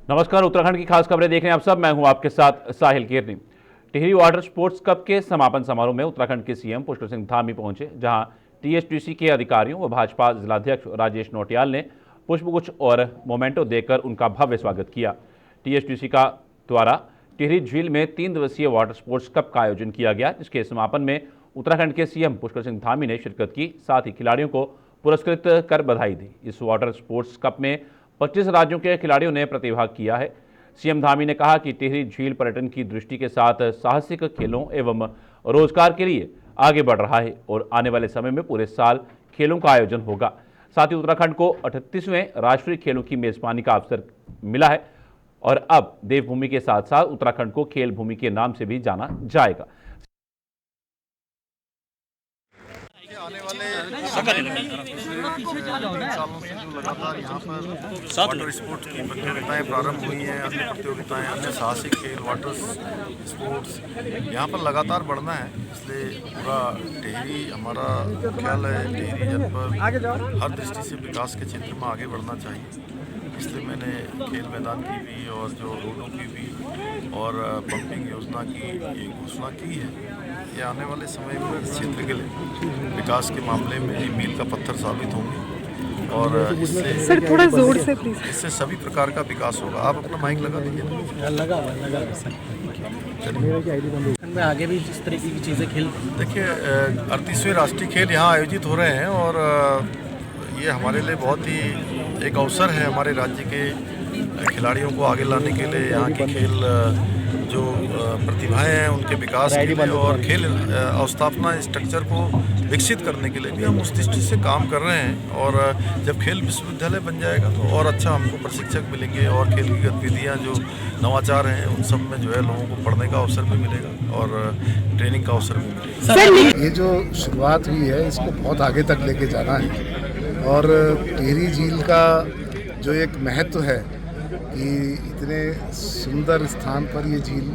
नमस्कार, उत्तराखंड की खास खबरें देख रहे हैं आप सब। मैं हूं आपके साथ साहिल केरनी। टिहरी वाटर स्पोर्ट्स कप के समापन समारोह में उत्तराखंड के सीएम पुष्कर सिंह धामी पहुंचे, जहां टीएचडीसी के अधिकारियों व भाजपा जिलाध्यक्ष राजेश नौटियाल ने पुष्पगुच्छ और मोमेंटो देकर उनका भव्य स्वागत किया। टीएचडीसी का द्वारा टिहरी झील में 3 दिवसीय वाटर स्पोर्ट्स कप का आयोजन किया गया, जिसके समापन में उत्तराखंड के सीएम पुष्कर सिंह धामी ने शिरकत की। साथ ही खिलाड़ियों को पुरस्कृत कर बधाई दी। इस वाटर स्पोर्ट्स कप में 25 राज्यों के खिलाड़ियों ने प्रतिभाग किया है। सीएम धामी ने कहा कि टिहरी झील पर्यटन की दृष्टि के साथ साहसिक खेलों एवं रोजगार के लिए आगे बढ़ रहा है और आने वाले समय में पूरे साल खेलों का आयोजन होगा। साथ ही उत्तराखंड को 38वें राष्ट्रीय खेलों की मेजबानी का अवसर मिला है और अब देवभूमि के साथ साथ उत्तराखंड को खेल भूमि के नाम से भी जाना जाएगा। आने वाले सालों से जो लगातार यहाँ पर वाटर स्पोर्ट्स की प्रतियोगिताएं प्रारंभ हुई हैं, अन्य प्रतियोगिताएं, अन्य साहसिक खेल, वाटर स्पोर्ट्स यहाँ पर लगातार बढ़ना है। इसलिए पूरा टिहरी हमारा ख्याल है, टिहरी जनपद हर दृष्टि से विकास के क्षेत्र में आगे बढ़ना चाहिए। इसलिए मैंने खेल मैदान की भी और जो रोडों की भी और पंपिंग योजना की ये घोषणा की है। ये आने वाले समय में क्षेत्र के लिए विकास के मामले में मील का पत्थर साबित होंगे और इससे सर थोड़ा जोर से प्लीज, इससे सभी प्रकार का विकास होगा। आप अपना माइक लगा दीजिए। लगा मैं आगे भी इस तरीके की चीज़ें खेल। देखिए, 38वें राष्ट्रीय खेल यहाँ आयोजित हो रहे हैं और ये हमारे लिए बहुत ही एक अवसर है हमारे राज्य के खिलाड़ियों को आगे लाने के लिए, यहाँ के खेल जो प्रतिभाएं हैं उनके विकास के लिए और खेल अवस्थापना स्ट्रक्चर को विकसित करने के लिए भी हम उस दृष्टि से काम कर रहे हैं। और जब खेल विश्वविद्यालय बन जाएगा तो और अच्छा हमको प्रशिक्षक मिलेंगे और खेल की गतिविधियाँ जो नवाचार हैं उन सब में जो है लोगों को पढ़ने का अवसर भी मिलेगा और ट्रेनिंग का अवसर भी मिलेगा। ये जो शुरुआत हुई है इसको बहुत आगे तक लेके जाना है और टिहरी झील का जो एक महत्व है कि इतने सुंदर स्थान पर ये झील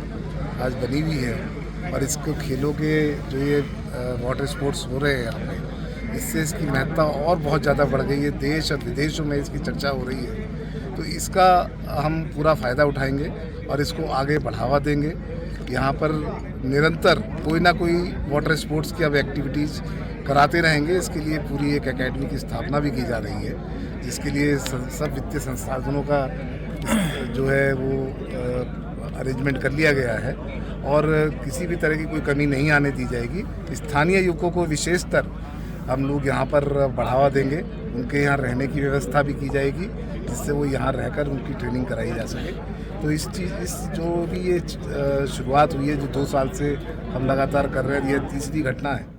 आज बनी हुई है और इसको खेलों के जो ये वाटर स्पोर्ट्स हो रहे हैं यहाँ पे, इससे इसकी महत्ता और बहुत ज़्यादा बढ़ गई है। देश और विदेशों में इसकी चर्चा हो रही है, तो इसका हम पूरा फ़ायदा उठाएंगे और इसको आगे बढ़ावा देंगे। यहाँ पर निरंतर कोई ना कोई वाटर स्पोर्ट्स की अब एक्टिविटीज़ कराते रहेंगे। इसके लिए पूरी एक एकेडमी की स्थापना भी की जा रही है, जिसके लिए सब वित्तीय संसाधनों का जो है वो अरेंजमेंट कर लिया गया है और किसी भी तरह की कोई कमी नहीं आने दी जाएगी। स्थानीय युवकों को विशेषतर हम लोग यहाँ पर बढ़ावा देंगे, उनके यहाँ रहने की व्यवस्था भी की जाएगी जिससे वो यहाँ रहकर उनकी ट्रेनिंग कराई जा सके। तो इस जो भी ये शुरुआत हुई है, जो 2 साल से हम लगातार कर रहे हैं, ये तीसरी घटना है।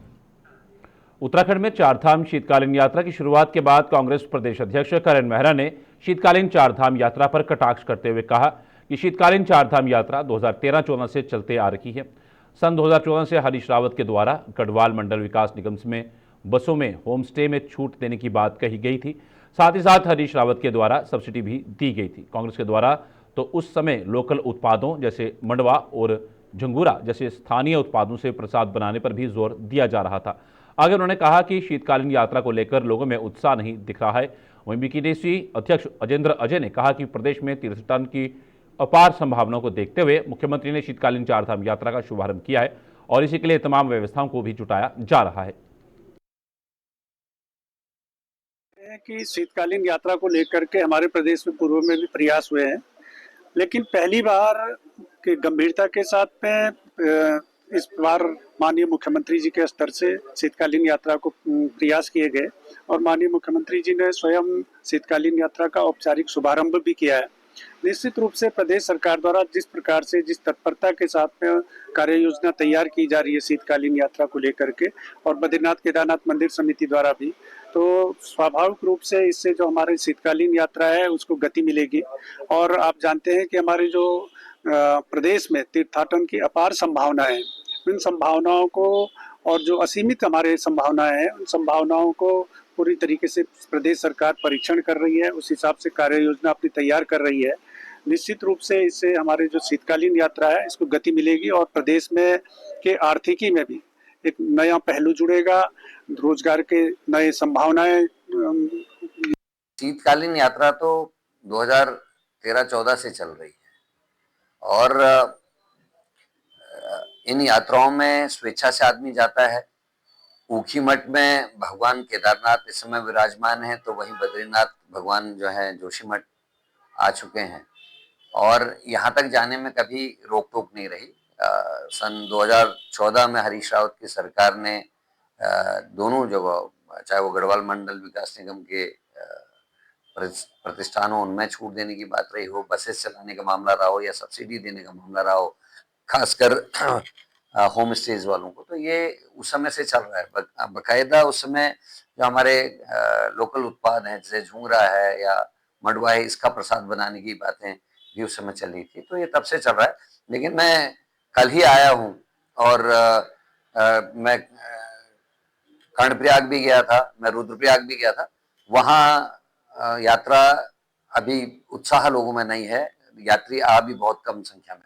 उत्तराखंड में चारधाम शीतकालीन यात्रा की शुरुआत के बाद कांग्रेस प्रदेश अध्यक्ष करण मेहरा ने शीतकालीन चारधाम यात्रा पर कटाक्ष करते हुए कहा कि शीतकालीन चारधाम यात्रा 2013-14 से चलते आ रही है। सन 2014 से हरीश रावत के द्वारा गढ़वाल मंडल विकास निगम में बसों में होम स्टे में छूट देने की बात कही गई थी। साथ ही साथ हरीश रावत के द्वारा सब्सिडी भी दी गई थी। कांग्रेस के द्वारा तो उस समय लोकल उत्पादों जैसे मंडवा और झंगूरा जैसे स्थानीय उत्पादों से प्रसाद बनाने पर भी जोर दिया जा रहा था। आगे उन्होंने कहा कि शीतकालीन यात्रा को लेकर लोगों में उत्साह नहीं दिख रहा है। वहीं बीकेडीसी अध्यक्ष अजेंद्र अजय ने कहा कि प्रदेश में तीर्थटन की अपार संभावनाओं को देखते हुए मुख्यमंत्री ने शीतकालीन चारधाम यात्रा का शुभारंभ किया है और इसी के लिए तमाम व्यवस्थाओं को भी जुटाया जा रहा है। कि शीतकालीन यात्रा को लेकर के हमारे प्रदेश में पूर्व में भी प्रयास हुए हैं, लेकिन पहली बार के गंभीरता के साथ में इस बार माननीय मुख्यमंत्री जी के स्तर से शीतकालीन यात्रा को प्रयास किए गए और माननीय मुख्यमंत्री जी ने स्वयं शीतकालीन यात्रा का औपचारिक शुभारंभ भी किया है। निश्चित रूप से प्रदेश सरकार द्वारा जिस प्रकार से जिस तत्परता के साथ में कार्य योजना तैयार की जा रही है शीतकालीन यात्रा को लेकर के और बद्रीनाथ केदारनाथ मंदिर समिति द्वारा भी, तो स्वाभाविक रूप से इससे जो हमारी शीतकालीन यात्रा है उसको गति मिलेगी। और आप जानते हैं कि हमारे जो प्रदेश में तीर्थाटन की अपार संभावनाएं, इन संभावनाओं को और जो असीमित हमारे संभावनाएं हैं उन संभावनाओं को पूरी तरीके से प्रदेश सरकार परीक्षण कर रही है, उस हिसाब से कार्य योजना अपनी तैयार कर रही है। निश्चित रूप से इससे हमारे जो शीतकालीन यात्रा है इसको गति मिलेगी और प्रदेश में के आर्थिकी में भी एक नया पहलू जुड़ेगा, रोजगार के नए संभावनाएं। शीतकालीन यात्रा तो 13-14 से चल रही है और इन यात्राओं में स्वेच्छा से आदमी जाता है। ऊखीमठ में भगवान केदारनाथ इस समय विराजमान है, तो वहीं बद्रीनाथ भगवान जो है जोशीमठ आ चुके हैं और यहाँ तक जाने में कभी रोक टोक नहीं रही। सन 2014 में हरीश रावत की सरकार ने दोनों जगह, चाहे वो गढ़वाल मंडल विकास निगम के प्रतिष्ठानों उनमें छूट देने की बात रही हो, बसेस चलाने का मामला रहा हो या सब्सिडी देने का मामला रहा हो, खासकर होम स्टेज वालों को, तो ये उस समय से चल रहा है। बकायदा उस समय जो हमारे लोकल उत्पाद हैं जैसे झूंगरा है या मडवा है, इसका प्रसाद बनाने की बातें भी उस समय चल रही थी, तो ये तब से चल रहा है। लेकिन मैं कल ही आया हूँ और मैं कर्णप्रयाग भी गया था, मैं रुद्रप्रयाग भी गया था। वहाँ यात्रा अभी उत्साह लोगों में नहीं है, यात्री आ भी बहुत कम संख्या में।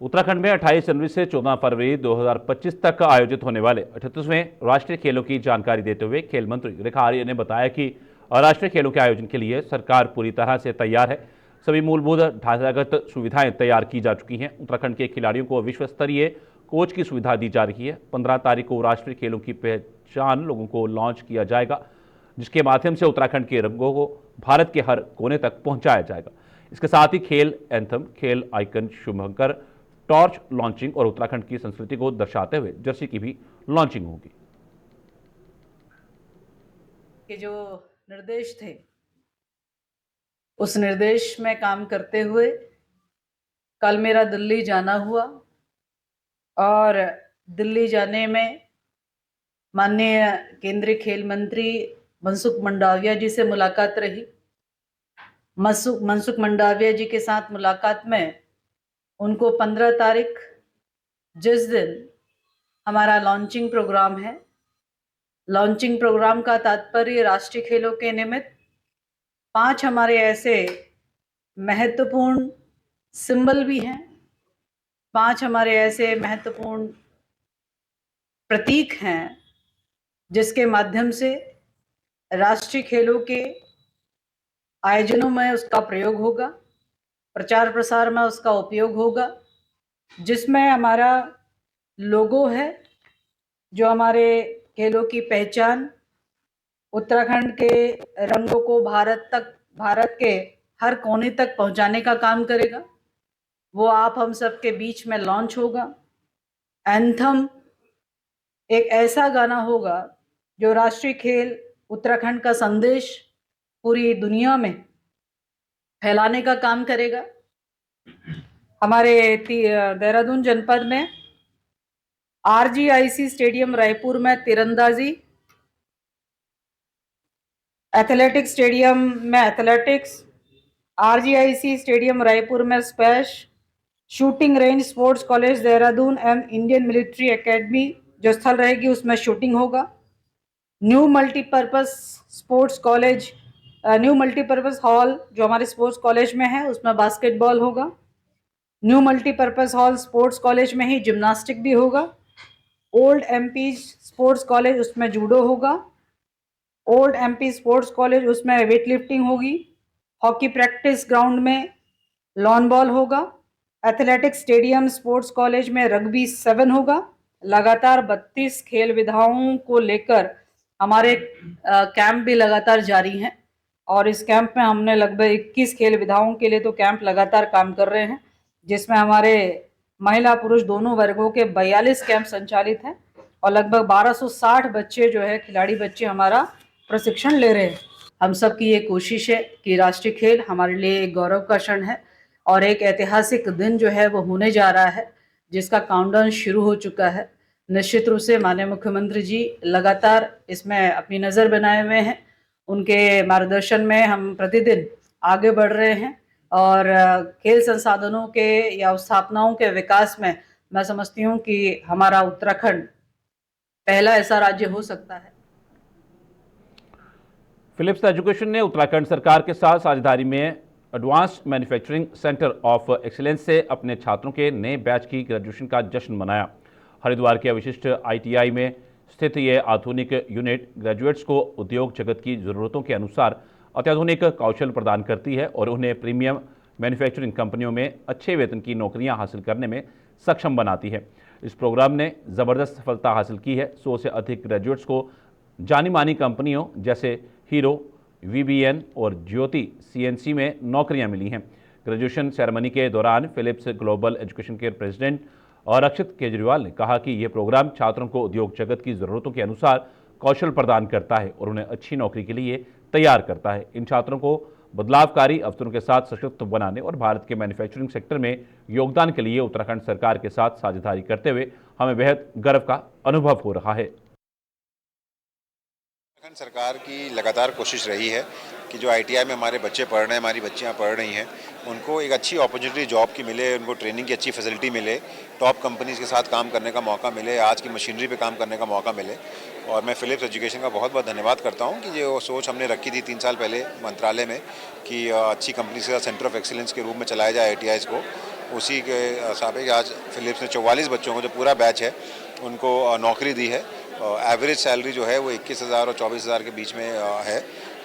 उत्तराखंड में 28 जनवरी से 14 फरवरी 2025 तक आयोजित होने वाले 38वें राष्ट्रीय खेलों की जानकारी देते हुए खेल मंत्री रेखा आर्य ने बताया कि राष्ट्रीय खेलों के आयोजन के लिए सरकार पूरी तरह से तैयार है। सभी मूलभूत ढांचागत सुविधाएं तैयार की जा चुकी हैं। उत्तराखंड के खिलाड़ियों को विश्व स्तरीय कोच की सुविधा दी जा रही है। 15 तारीख को राष्ट्रीय खेलों की पहचान लोगों को लॉन्च किया जाएगा, जिसके माध्यम से उत्तराखंड के रंगों को भारत के हर कोने तक पहुंचाया जाएगा। इसके साथ ही खेल एंथम, खेल आइकन, शुभंकर, टॉर्च लॉन्चिंग और उत्तराखंड की संस्कृति को दर्शाते हुए जर्सी की भी लॉन्चिंग होगी। के जो निर्देश थे उस निर्देश में काम करते हुए कल मेरा दिल्ली जाना हुआ और दिल्ली जाने में माननीय केंद्रीय खेल मंत्री मनसुख मंडाविया जी से मुलाकात रही। मनसुख मंडाविया जी के साथ मुलाकात में उनको 15 तारीख जिस दिन हमारा लॉन्चिंग प्रोग्राम है, लॉन्चिंग प्रोग्राम का तात्पर्य राष्ट्रीय खेलों के निमित्त 5 हमारे ऐसे महत्वपूर्ण सिंबल भी हैं, 5 हमारे ऐसे महत्वपूर्ण प्रतीक हैं जिसके माध्यम से राष्ट्रीय खेलों के आयोजनों में उसका प्रयोग होगा, प्रचार प्रसार में उसका उपयोग होगा, जिसमें हमारा लोगो है, जो हमारे खेलों की पहचान, उत्तराखंड के रंगों को भारत के हर कोने तक पहुंचाने का काम करेगा। वो आप हम सब के बीच में लॉन्च होगा। एंथम एक ऐसा गाना होगा जो राष्ट्रीय खेल उत्तराखंड का संदेश पूरी दुनिया में फैलाने का काम करेगा। हमारे देहरादून जनपद में RGIC स्टेडियम रायपुर में तीरंदाजी, एथलेटिक्स स्टेडियम में एथलेटिक्स, RGIC स्टेडियम रायपुर में squash, shooting range sports college Dehradun and Indian military academy जो स्थल रहेगी उसमें शूटिंग होगा। New multipurpose sports college, new multipurpose hall जो हमारे स्पोर्ट्स कॉलेज में है उसमें बास्केटबॉल होगा। New multipurpose hall sports college में ही जिम्नास्टिक भी होगा। ओल्ड MP स्पोर्ट्स कॉलेज उसमें जूडो होगा। ओल्ड MP स्पोर्ट्स कॉलेज उसमें वेट लिफ्टिंग होगी। हॉकी प्रैक्टिस ग्राउंड में लॉन बॉल होगा। एथलेटिक्स स्टेडियम स्पोर्ट्स कॉलेज में रग्बी 7 होगा। लगातार 32 खेल विधाओं को लेकर हमारे कैंप भी लगातार जारी हैं और इस कैंप में हमने लगभग 21 खेल विधाओं के लिए तो कैंप लगातार काम कर रहे हैं, जिसमें हमारे महिला पुरुष दोनों वर्गों के 42 कैंप संचालित हैं और लगभग 1260 बच्चे जो है खिलाड़ी बच्चे हमारा प्रशिक्षण ले रहे हैं। हम सब की ये कोशिश है कि राष्ट्रीय खेल हमारे लिए एक गौरव का क्षण है और एक ऐतिहासिक दिन जो है वो होने जा रहा है, जिसका काउंटडाउन शुरू हो चुका है। निश्चित रूप से माननीय मुख्यमंत्री जी लगातार इसमें अपनी नज़र बनाए हुए हैं। उनके मार्गदर्शन में हम प्रतिदिन आगे बढ़ रहे हैं और खेल संसाधनों के या स्थापनाओं के विकास में मैं समझती हूँ कि हमारा उत्तराखंड पहला ऐसा राज्य हो सकता है। फिलिप्स एजुकेशन ने उत्तराखंड सरकार के साथ साझेदारी में advance manufacturing centre of excellence से अपने छात्रों के नए बैच की ग्रेजुएशन का जश्न मनाया। हरिद्वार के विशिष्ट ITI में स्थित ये आधुनिक यूनिट ग्रेजुएट्स को उद्योग जगत की ज़रूरतों के अनुसार अत्याधुनिक कौशल प्रदान करती है और उन्हें प्रीमियम मैन्युफैक्चरिंग कंपनियों में अच्छे वेतन की नौकरियां हासिल करने में सक्षम बनाती है। इस प्रोग्राम ने ज़बरदस्त सफलता हासिल की है। 100 से अधिक ग्रेजुएट्स को जानी मानी कंपनियों जैसे हीरो, VBN और ज्योति CNC में नौकरियां मिली हैं। ग्रेजुएशन सेरेमनी के दौरान फिलिप्स ग्लोबल एजुकेशन के प्रेसिडेंट और अक्षत केजरीवाल ने कहा कि यह प्रोग्राम छात्रों को उद्योग जगत की ज़रूरतों के अनुसार कौशल प्रदान करता है और उन्हें अच्छी नौकरी के लिए तैयार करता है। इन छात्रों को बदलावकारी अवसरों के साथ सशक्त बनाने और भारत के मैन्युफैक्चरिंग सेक्टर में योगदान के लिए उत्तराखंड सरकार के साथ साझेदारी करते हुए हमें बेहद गर्व का अनुभव हो रहा है। उत्तराखंड सरकार की लगातार कोशिश रही है कि जो ITI में हमारे बच्चे पढ़ रहे हैं, हमारी बच्चियां पढ़ रही हैं, उनको एक अच्छी अपॉर्चुनिटी जॉब की मिले, उनको ट्रेनिंग की अच्छी फैसिलिटी मिले, टॉप कंपनीज के साथ काम करने का मौका मिले, आज की मशीनरी पे काम करने का मौका मिले। और मैं फिलिप्स एजुकेशन का बहुत बहुत धन्यवाद करता हूं कि जो सोच हमने रखी थी 3 साल पहले मंत्रालय में कि अच्छी कंपनी के साथ सेंटर ऑफ एक्सीलेंस के रूप में चलाया जाए ITIs को, उसी के साबिक आज फिलिप्स ने 44 बच्चों को, जो पूरा बैच है, उनको नौकरी दी है। एवरेज सैलरी जो है वो 21,000 और 24,000 के बीच में है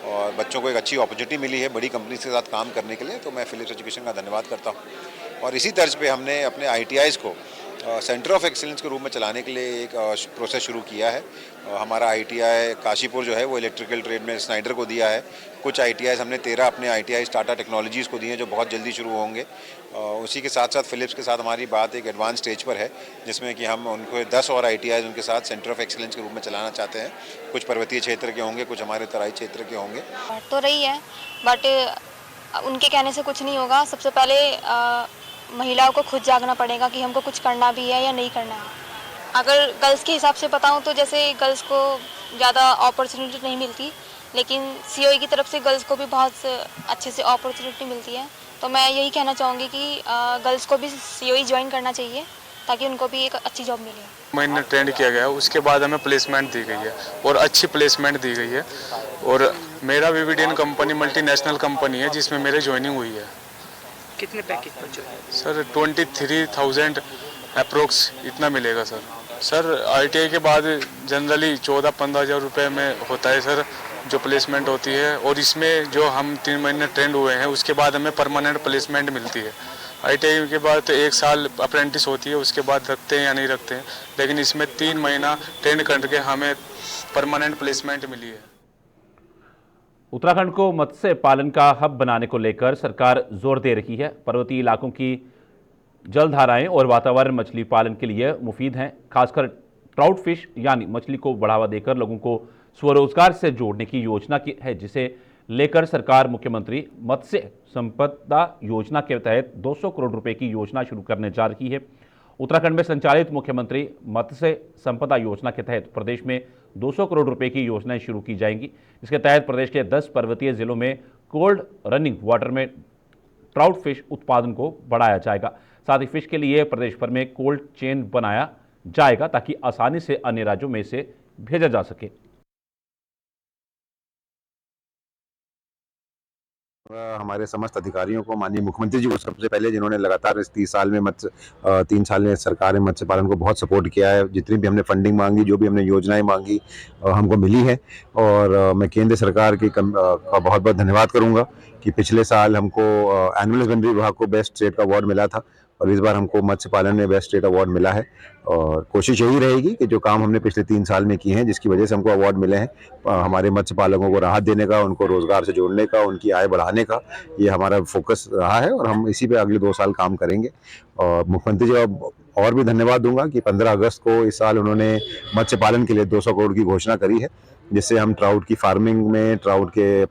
और बच्चों को एक अच्छी अपॉर्चुनिटी मिली है बड़ी कंपनी के साथ काम करने के लिए। तो मैं फिलिप्स एजुकेशन का धन्यवाद करता हूँ। और इसी तर्ज पे हमने अपने ITIs को सेंटर ऑफ एक्सीलेंस के रूप में चलाने के लिए एक प्रोसेस शुरू किया है। हमारा ITI काशीपुर जो है वो इलेक्ट्रिकल ट्रेड में स्नाइडर को दिया है। कुछ ITIs हमने 13 अपने ITIs टाटा टेक्नोलॉजीज़ को दिए हैं जो बहुत जल्दी शुरू होंगे। उसी के साथ साथ फिलिप्स के साथ हमारी बात एक एडवांस स्टेज पर है जिसमें कि हम उनको 10 और ITIs उनके साथ सेंटर ऑफ एक्सीलेंस के रूप में चलाना चाहते हैं। कुछ पर्वतीय क्षेत्र के होंगे, कुछ हमारे तराई क्षेत्र के होंगे। तो रही है बट उनके कहने से कुछ नहीं होगा। सबसे पहले महिलाओं को खुद जागना पड़ेगा कि हमको कुछ करना भी है या नहीं करना है। अगर गर्ल्स के हिसाब से बताऊं तो जैसे गर्ल्स को ज़्यादा अपॉर्चुनिटी नहीं मिलती, लेकिन COE की तरफ से गर्ल्स को भी बहुत अच्छे से अपॉर्चुनिटी मिलती है। तो मैं यही कहना चाहूँगी कि गर्ल्स को भी COE ज्वाइन करना चाहिए ताकि उनको भी एक अच्छी जॉब मिले। महीने ट्रेंड किया गया, उसके बाद हमें प्लेसमेंट दी गई है और अच्छी प्लेसमेंट दी गई है। और मेरा VBDN कंपनी मल्टीनेशनल कंपनी है जिसमें मेरी ज्वाइनिंग हुई है। कितने पैकेज पर जो है सर 23,000 अप्रोक्स इतना मिलेगा सर। सर ITI के बाद जनरली 14-15 हज़ार रुपये में होता है सर जो प्लेसमेंट होती है। और इसमें जो हम 3 महीने ट्रेंड हुए हैं उसके बाद हमें परमानेंट प्लेसमेंट मिलती है। ITI के बाद तो 1 साल अप्रेंटिस होती है, उसके बाद रखते हैं या नहीं रखते हैं, लेकिन इसमें 3 महीना ट्रेंड करके हमें परमानेंट प्लेसमेंट मिली है। उत्तराखंड को मत्स्य पालन का हब बनाने को लेकर सरकार जोर दे रही है। पर्वतीय इलाकों की जलधाराएं और वातावरण मछली पालन के लिए मुफीद हैं। खासकर ट्राउट फिश यानी मछली को बढ़ावा देकर लोगों को स्वरोजगार से जोड़ने की योजना की है, जिसे लेकर सरकार मुख्यमंत्री मत्स्य संपदा योजना के तहत 200 करोड़ रुपए की योजना शुरू करने जा रही है। उत्तराखंड में संचालित मुख्यमंत्री मत्स्य संपदा योजना के तहत प्रदेश में 200 करोड़ रुपए की योजनाएं शुरू की जाएंगी। इसके तहत प्रदेश के 10 पर्वतीय जिलों में कोल्ड रनिंग वाटर में ट्राउट फिश उत्पादन को बढ़ाया जाएगा। साथ ही फिश के लिए प्रदेश भर में कोल्ड चेन बनाया जाएगा ताकि आसानी से अन्य राज्यों में इसे भेजा जा सके। हमारे समस्त अधिकारियों को, माननीय मुख्यमंत्री जी को सबसे पहले, जिन्होंने लगातार इस 3 साल में सरकार ने मत्स्य पालन को बहुत सपोर्ट किया है। जितनी भी हमने फंडिंग मांगी, जो भी हमने योजनाएं मांगी हमको मिली है। और मैं केंद्र सरकार का बहुत बहुत धन्यवाद करूंगा कि पिछले साल हमको एनिमल हस्बेंड्री विभाग को बेस्ट स्टेट का अवार्ड मिला था और इस बार हमको मत्स्य पालन में बेस्ट स्टेट अवार्ड मिला है। और कोशिश यही रहेगी कि जो काम हमने पिछले 3 साल में किए हैं, जिसकी वजह से हमको अवार्ड मिले हैं, हमारे मत्स्य पालकों को राहत देने का, उनको रोजगार से जोड़ने का, उनकी आय बढ़ाने का, ये हमारा फोकस रहा है और हम इसी पे अगले 2 साल काम करेंगे। और मुख्यमंत्री जी का और भी धन्यवाद दूंगा कि 15 अगस्त को इस साल उन्होंने मत्स्य पालन के लिए 200 करोड़ की घोषणा करी है, जिससे हम ट्राउट की फार्मिंग में, ट्राउट के।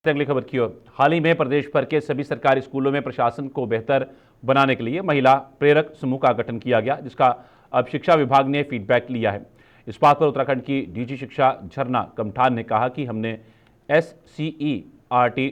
अगली खबर की ओर। हाल ही में प्रदेश भर के सभी सरकारी स्कूलों में प्रशासन को बेहतर बनाने के लिए महिला प्रेरक समूह का गठन किया गया, जिसका अब शिक्षा विभाग ने फीडबैक लिया है। इस बात पर उत्तराखंड की DG शिक्षा झरना कमठान ने कहा कि हमने SCERT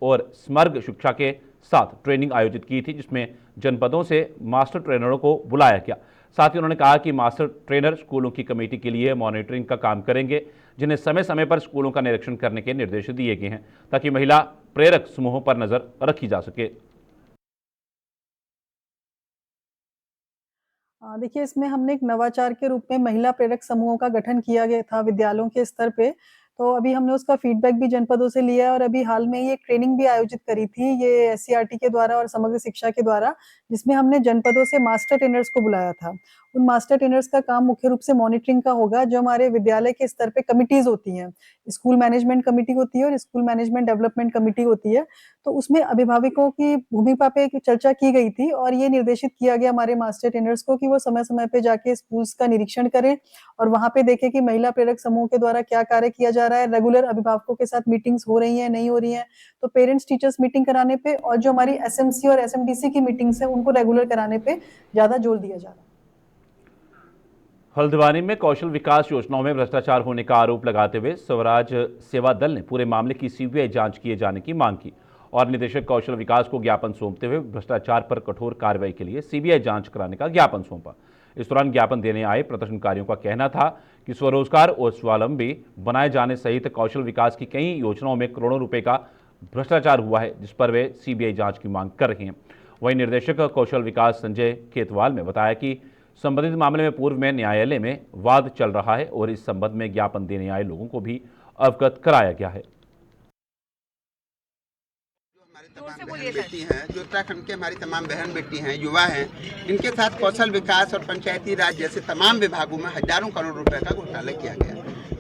और स्मर्ग शिक्षा के साथ ट्रेनिंग आयोजित की थी, जिसमें जनपदों से मास्टर ट्रेनरों को बुलाया गया। साथ ही उन्होंने कहा कि मास्टर ट्रेनर स्कूलों की कमेटी के लिए मॉनिटरिंग का काम करेंगे, जिन्हें समय समय पर स्कूलों का निरीक्षण करने के निर्देश दिए गए हैं ताकि महिला प्रेरक समूहों पर नजर रखी जा सके। देखिए, इसमें हमने एक नवाचार के रूप में महिला प्रेरक समूहों का गठन किया गया था विद्यालयों के स्तर पे। तो अभी हमने उसका फीडबैक भी जनपदों से लिया है और अभी हाल में ही एक ट्रेनिंग भी आयोजित करी थी, ये एससीईआरटी के द्वारा और समग्र शिक्षा के द्वारा, जिसमें हमने जनपदों से मास्टर ट्रेनर्स को बुलाया था। उन मास्टर ट्रेनर्स का काम मुख्य रूप से मॉनिटरिंग का होगा, जो हमारे विद्यालय के स्तर पे कमिटीज़ होती हैं। स्कूल मैनेजमेंट कमिटी होती है और स्कूल मैनेजमेंट डेवलपमेंट कमिटी होती है। तो उसमें अभिभावकों की भूमिका पे एक चर्चा की गई थी और ये निर्देशित किया गया हमारे मास्टर ट्रेनर्स को कि वो समय-समय पे जाके स्कूल्स का निरीक्षण करें और वहाँ पे देखें कि महिला प्रेरक समूह के द्वारा क्या कार्य किया जा रहा है, रेगुलर अभिभावकों के साथ मीटिंग्स हो रही हैं, नहीं हो रही हैं। तो पेरेंट्स टीचर्स मीटिंग कराने पे और जो हमारी एसएमसी और एसएमडीसी की मीटिंग्स हैं, उनको रेगुलर कराने पे ज़्यादा जोर दिया जा रहा है। हल्द्वानी में कौशल विकास योजनाओं में भ्रष्टाचार होने का आरोप लगाते हुए स्वराज सेवा दल ने पूरे मामले की सीबीआई जांच किए जाने की मांग की और निदेशक कौशल विकास को ज्ञापन सौंपते हुए भ्रष्टाचार पर कठोर कार्रवाई के लिए सीबीआई जांच कराने का ज्ञापन सौंपा। इस दौरान ज्ञापन देने आए प्रदर्शनकारियों का कहना था कि स्वरोजगार और स्वावलंबी बनाए जाने सहित कौशल विकास की कई योजनाओं में करोड़ों रुपए का भ्रष्टाचार हुआ है, जिस पर वे सीबीआई जांच की मांग कर रहे हैं। वहीं निर्देशक कौशल विकास संजय खेतवाल ने बताया कि संबंधित मामले में पूर्व में न्यायालय में वाद चल रहा है और इस संबंध में ज्ञापन देने आए लोगों को भी अवगत कराया गया है। तमाम बहन बेटी हैं, जो उत्तराखंड के हमारी तमाम बहन बेटी हैं, युवा हैं, इनके साथ कौशल विकास और पंचायती राज जैसे तमाम विभागों में हजारों करोड़ रुपए का घोटाला किया गया,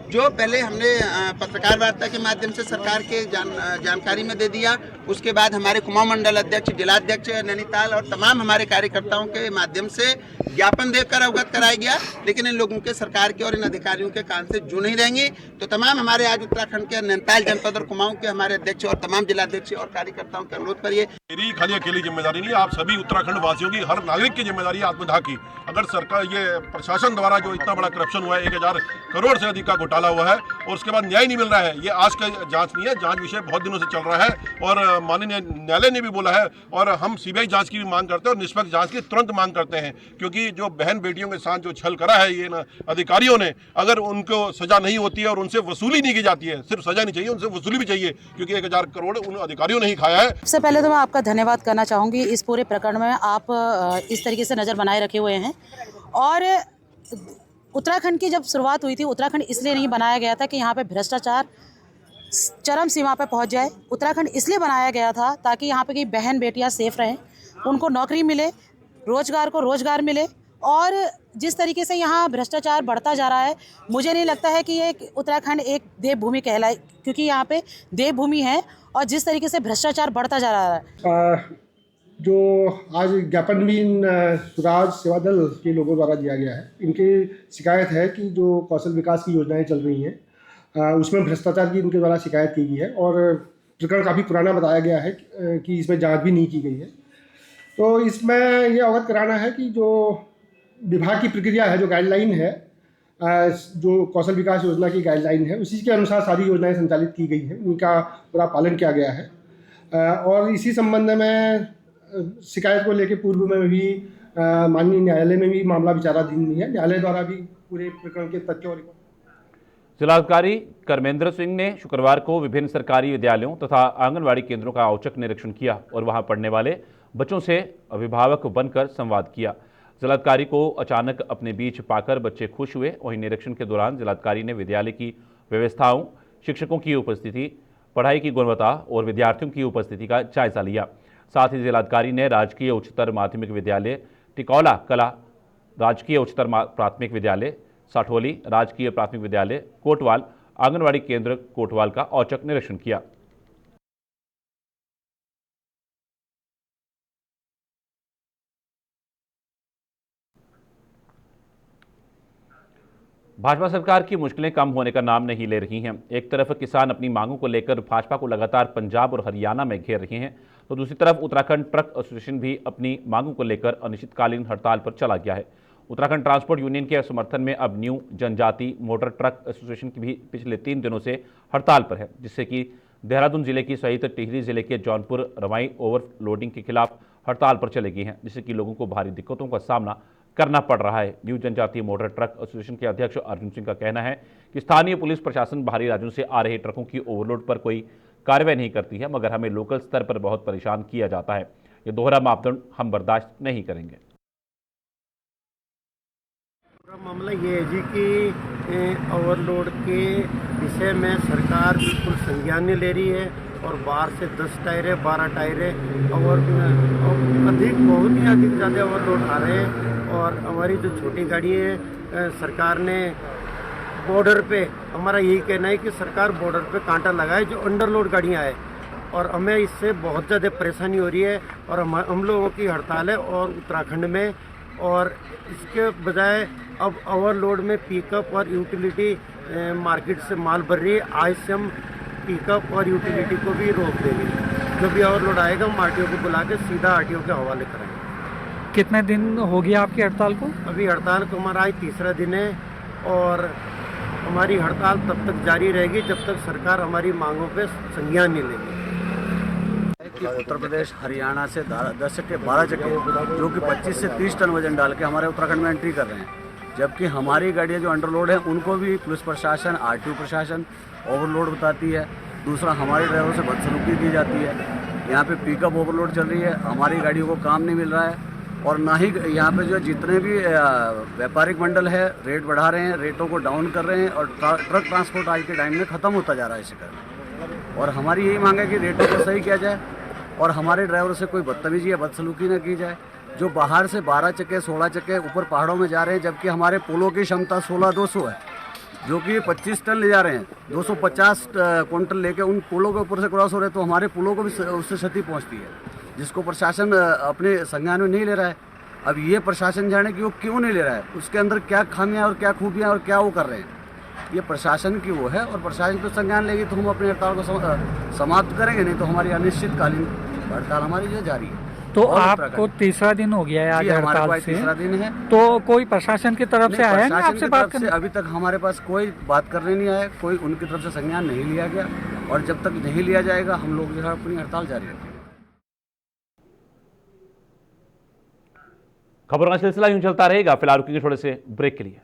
जो पहले हमने पत्रकार वार्ता के माध्यम से सरकार के जानकारी में दे दिया। उसके बाद हमारे कुमाऊं मंडल अध्यक्ष, जिलाध्यक्ष नैनीताल और तमाम हमारे कार्यकर्ताओं के माध्यम से ज्ञापन देकर अवगत कराया गया, लेकिन इन लोगों के सरकार के और इन अधिकारियों के कान से जू नहीं रहेंगी। तो तमाम हमारे आज उत्तराखंड के नैनीताल जनपद और कुमाऊं के हमारे अध्यक्ष और तमाम जिलाध्यक्ष और कार्यकर्ताओं के अनुरोध पर ये मेरी खाली अकेली जिम्मेदारी नहीं, आप सभी उत्तराखंड वासियों की, हर नागरिक की जिम्मेदारी है आत्मदाह की। अगर सरकार, ये प्रशासन द्वारा जो इतना बड़ा करप्शन हुआ है, 1000 करोड़ से अधिक का घोटाला हुआ है और उसके बाद न्याय नहीं मिल रहा है, ये आज का जांच नहीं है, जांच विषय बहुत दिनों से चल रहा है और माननीय न्यायालय ने भी बोला है और हम सीबीआई जांच की भी मांग करते हैं और निष्पक्ष जांच की तुरंत मांग करते हैं, क्योंकि जो बहन बेटियों के साथ जो छल करा है ये अधिकारियों ने, अगर उनको सजा नहीं होती है और उनसे वसूली नहीं की जाती है, सिर्फ सजा नहीं चाहिए, उनसे वसूली भी चाहिए, क्योंकि 1000 करोड़ उन अधिकारियों ने ही खाया है। सबसे पहले तो मैं आपका धन्यवाद करना चाहूँगी, इस पूरे प्रकरण में आप इस तरीके से नज़र बनाए रखे हुए हैं। और उत्तराखंड की जब शुरुआत हुई थी, उत्तराखंड इसलिए नहीं बनाया गया था कि यहाँ पे भ्रष्टाचार चरम सीमा पे पहुँच जाए। उत्तराखंड इसलिए बनाया गया था ताकि यहाँ पे की बहन बेटियाँ सेफ रहें, उनको नौकरी मिले, रोजगार को रोजगार मिले। और जिस तरीके से यहाँ भ्रष्टाचार बढ़ता जा रहा है, मुझे नहीं लगता है कि ये उत्तराखंड एक देवभूमि कहलाए, क्योंकि यहाँ पे देवभूमि है और जिस तरीके से भ्रष्टाचार बढ़ता जा रहा है। जो आज ज्ञापन भी इन स्वराज सेवा दल के लोगों द्वारा दिया गया है, इनकी शिकायत है कि जो कौशल विकास की योजनाएं चल रही हैं उसमें भ्रष्टाचार की इनके द्वारा शिकायत की गई है और प्रकरण काफ़ी पुराना बताया गया है कि इसमें जांच भी नहीं की गई है। तो इसमें ये अवगत कराना है कि जो विभाग की प्रक्रिया है, जो गाइडलाइन है, जो कौशल विकास योजना की गाइडलाइन है, उसी के अनुसार सारी योजनाएं संचालित की गई हैं, उनका पूरा पालन किया गया है। और इसी संबंध में शिकायत को लेकर पूर्व में भी माननीय न्यायालय में भी मामला विचाराधीन नहीं है, न्यायालय द्वारा भी पूरे प्रकरण के तथ्यों और जिलाधिकारी कर्मेंद्र सिंह ने शुक्रवार को विभिन्न सरकारी विद्यालयों तथा आंगनवाड़ी केंद्रों का औचक निरीक्षण किया और वहां पढ़ने वाले बच्चों से अभिभावक बनकर संवाद किया। जिलाधिकारी को अचानक अपने बीच पाकर बच्चे खुश हुए। वहीं निरीक्षण के दौरान जिलाधिकारी ने विद्यालय की व्यवस्थाओं, शिक्षकों की उपस्थिति, पढ़ाई की गुणवत्ता और विद्यार्थियों की उपस्थिति का जायजा लिया। साथ ही जिलाधिकारी ने राजकीय उच्चतर माध्यमिक विद्यालय टिकौला कला, राजकीय उच्चतर प्राथमिक विद्यालय साठोली, राजकीय प्राथमिक विद्यालय कोटवाल, आंगनवाड़ी केंद्र कोटवाल का औचक निरीक्षण किया। भाजपा सरकार की मुश्किलें कम होने का नाम नहीं ले रही हैं। एक तरफ किसान अपनी मांगों को लेकर भाजपा को लगातार पंजाब और हरियाणा में घेर रहे हैं, तो दूसरी तरफ उत्तराखंड ट्रक एसोसिएशन भी अपनी मांगों को लेकर अनिश्चितकालीन हड़ताल पर चला गया है। उत्तराखंड ट्रांसपोर्ट यूनियन के समर्थन में अब न्यू जनजाति मोटर ट्रक एसोसिएशन की भी पिछले 3 दिनों से हड़ताल पर है, जिससे कि देहरादून जिले की सहित टिहरी जिले के जौनपुर रवाई ओवरलोडिंग के खिलाफ हड़ताल पर चले गए हैं, जिससे कि लोगों को भारी दिक्कतों का सामना करना पड़ रहा है। न्यू जनजातीय मोटर ट्रक एसोसिएशन के अध्यक्ष अर्जुन सिंह का कहना है कि स्थानीय पुलिस प्रशासन बाहरी राज्यों से आ रहे ट्रकों की ओवरलोड पर कोई कार्रवाई नहीं करती है, मगर हमें लोकल स्तर पर बहुत परेशान किया जाता है। ये दोहरा मापदंड हम बर्दाश्त नहीं करेंगे। मामला ये है जी कि ओवरलोड के विषय में सरकार बिल्कुल संज्ञान नहीं ले रही है और बाहर से 10 टायर है, 12 टायर है और अधिक बहुत ही अधिक ज़्यादा ओवरलोड आ रहे हैं। और हमारी जो छोटी गाड़ी है सरकार ने बॉर्डर पे, हमारा यही कहना है कि सरकार बॉर्डर पे कांटा लगाए जो अंडरलोड गाड़ियाँ है और हमें इससे बहुत ज़्यादा परेशानी हो रही है और हम लोगों की हड़ताल है और उत्तराखंड में। और इसके बजाय अब ओवरलोड में पिकअप और यूटिलिटी मार्केट से माल भर रही है। आज से हम पिकअप और यूटिलिटी को भी रोक देंगे। जो भी ओवरलोड आएगा हम आरटीओ को बुला के सीधा आरटीओ के हवाले कराएंगे। कितने दिन हो गया आपकी हड़ताल को? अभी हड़ताल को हमारा आज तीसरा दिन है और हमारी हड़ताल तब तक जारी रहेगी जब तक सरकार हमारी मांगों पे संज्ञान नहीं लेगी। कि उत्तर प्रदेश हरियाणा से 10 चक्के 12 चक्के जो कि 25 से 30 टन वजन डाल के हमारे उत्तराखंड में एंट्री कर रहे हैं, जबकि हमारी गाड़ियाँ जो अंडरलोड हैं उनको भी पुलिस प्रशासन, आरटीओ प्रशासन ओवरलोड बताती है। दूसरा, हमारे ड्राइवरों से बदसलूकी की जाती है। यहाँ पे पिकअप ओवरलोड चल रही है, हमारी गाड़ियों को काम नहीं मिल रहा है और ना ही यहाँ पे जो जितने भी व्यापारिक मंडल है रेट बढ़ा रहे हैं, रेटों को डाउन कर रहे हैं और ट्रक ट्रांसपोर्ट आज के टाइम में ख़त्म होता जा रहा है इसी कारण। और हमारी यही मांग है कि रेटों को सही किया जाए और हमारे ड्राइवरों से कोई बदतमीजी या बदसलूकी न की जाए। जो बाहर से 12 चक्के 16 चक्के ऊपर पहाड़ों में जा रहे हैं, जबकि हमारे पुलों की क्षमता 16-200 है, जो कि 25 टन ले जा रहे हैं, 250 क्विंटल लेके उन पुलों के ऊपर से क्रॉस हो रहे हैं, तो हमारे पुलों को भी उससे क्षति पहुंचती है, जिसको प्रशासन अपने संज्ञान में नहीं ले रहा है। अब ये प्रशासन जाने कि वो क्यों नहीं ले रहा है, उसके अंदर क्या खामियां और क्या खूबियां और क्या वो कर रहे हैं, ये प्रशासन की वो है। और प्रशासन पर संज्ञान लेगी तो हम अपनी हड़ताल को समाप्त करेंगे, नहीं तो हमारी अनिश्चितकालीन हड़ताल हमारी जो जारी है। तो आपको तीसरा दिन हो गया है आज हड़ताल से? तीसरा दिन है। तो कोई प्रशासन की तरफ से आया है आपसे बात करने? अभी तक हमारे पास कोई बात करने नहीं आया, कोई उनकी तरफ से संज्ञान नहीं लिया गया और जब तक नहीं लिया जाएगा हम लोग जो है अपनी हड़ताल जारी रखेंगे। खबरों का सिलसिला यूं चलता रहेगा। फिलहाल रुकेंगे थोड़े से ब्रेक के लिए।